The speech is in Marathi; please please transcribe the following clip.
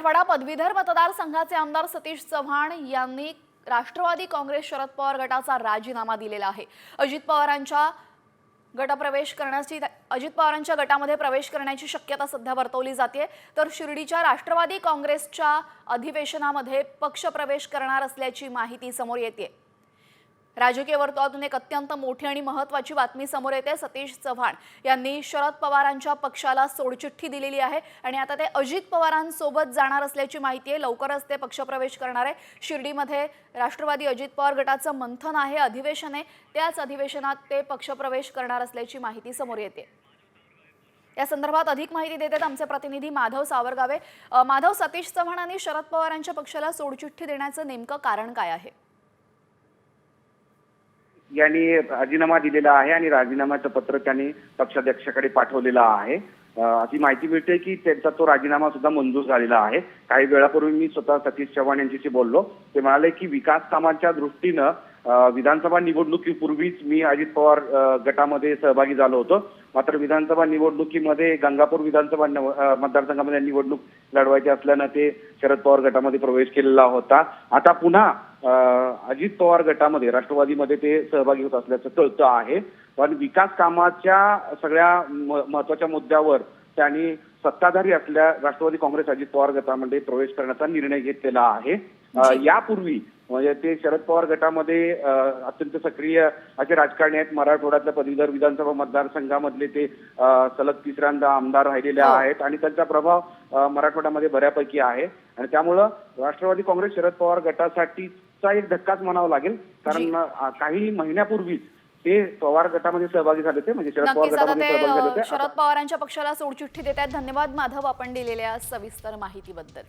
मराठवाडा पदवीधर मतदारसंघाचे आमदार सतीश चव्हाण यांनी राष्ट्रवादी काँग्रेस शरद पवार गटाचा राजीनामा दिलेला आहे। अजित पवारांच्या गटामध्ये प्रवेश करण्याची शक्यता सध्या वर्तवली जाते। तर शिर्डीच्या राष्ट्रवादी काँग्रेसच्या अधिवेशनामध्ये पक्ष प्रवेश करणार असल्याची माहिती समोर येते। राजकीय वर्तुळातून एक अत्यंत मोठी आणि महत्त्वाची बातमी समोर येते। सतीश चव्हाण यांनी शरद पवारांच्या पक्षाला सोडचिठ्ठी दिलेली आहे आणि आता ते अजित पवारांसोबत जाणार असल्याची माहिती आहे। लवकरच ते पक्षप्रवेश करणार आहे। शिर्डीमध्ये राष्ट्रवादी अजित पवार गटाचं मंथन आहे, अधिवेशन आहे। त्याच अधिवेशनात ते पक्षप्रवेश करणार असल्याची माहिती समोर येते। या संदर्भात अधिक माहिती देतात आमचे प्रतिनिधी माधव सावरगावे। माधव, सतीश चव्हाणांनी शरद पवारांच्या पक्षाला सोडचिठ्ठी देण्याचं नेमकं कारण काय आहे? यांनी राजीनामा दिलेला आहे आणि राजीनाम्याचं पत्र त्यांनी पक्षाध्यक्षाकडे पाठवलेलं आहे। अशी माहिती मिळते की त्यांचा तो राजीनामा सुद्धा मंजूर झालेला आहे। काही वेळापूर्वी मी स्वतः सतीश चव्हाण यांच्याशी बोललो। ते म्हणाले की विकास कामांच्या दृष्टीनं विधानसभा निवडणुकीपूर्वीच मी अजित पवार गटामध्ये सहभागी झालो होतो। मात्र विधानसभा निवडणुकीमध्ये गंगापूर विधानसभा मतदारसंघामध्ये निवडणूक लढवायची असल्यानं ते शरद पवार गटामध्ये प्रवेश केलेला होता। आता पुन्हा अजित पवार गटामध्ये राष्ट्रवादीमध्ये ते सहभागी होत असल्याचं कळतं आहे। पण विकास कामाच्या सगळ्या महत्त्वाच्या मुद्द्यावर त्यांनी सत्ताधारी असल्या राष्ट्रवादी काँग्रेस अजित पवार गटामध्ये प्रवेश करण्याचा निर्णय घेतलेला आहे। यापूर्वी म्हणजे ते शरद पवार गटामध्ये अत्यंत सक्रिय असे राजकारणी आहेत। मराठवाड्यातल्या पदवीधर विधानसभा मतदारसंघामधले ते सलग तिसऱ्यांदा आमदार राहिलेले आहेत आणि त्यांचा प्रभाव मराठवाड्यामध्ये बऱ्यापैकी आहे आणि त्यामुळं राष्ट्रवादी काँग्रेस शरद पवार गटासाठीचा एक धक्काच म्हणावा लागेल। कारण काही महिन्यापूर्वीच ते पवार गटामध्ये सहभागी झाले होते, म्हणजे शरद पवार गटामध्ये सहभागी झाले होते। शरद पवारांच्या पक्षाला सोडचिठ्ठी देत आहेत। धन्यवाद माधव, आपण दिलेल्या सविस्तर माहितीबद्दल।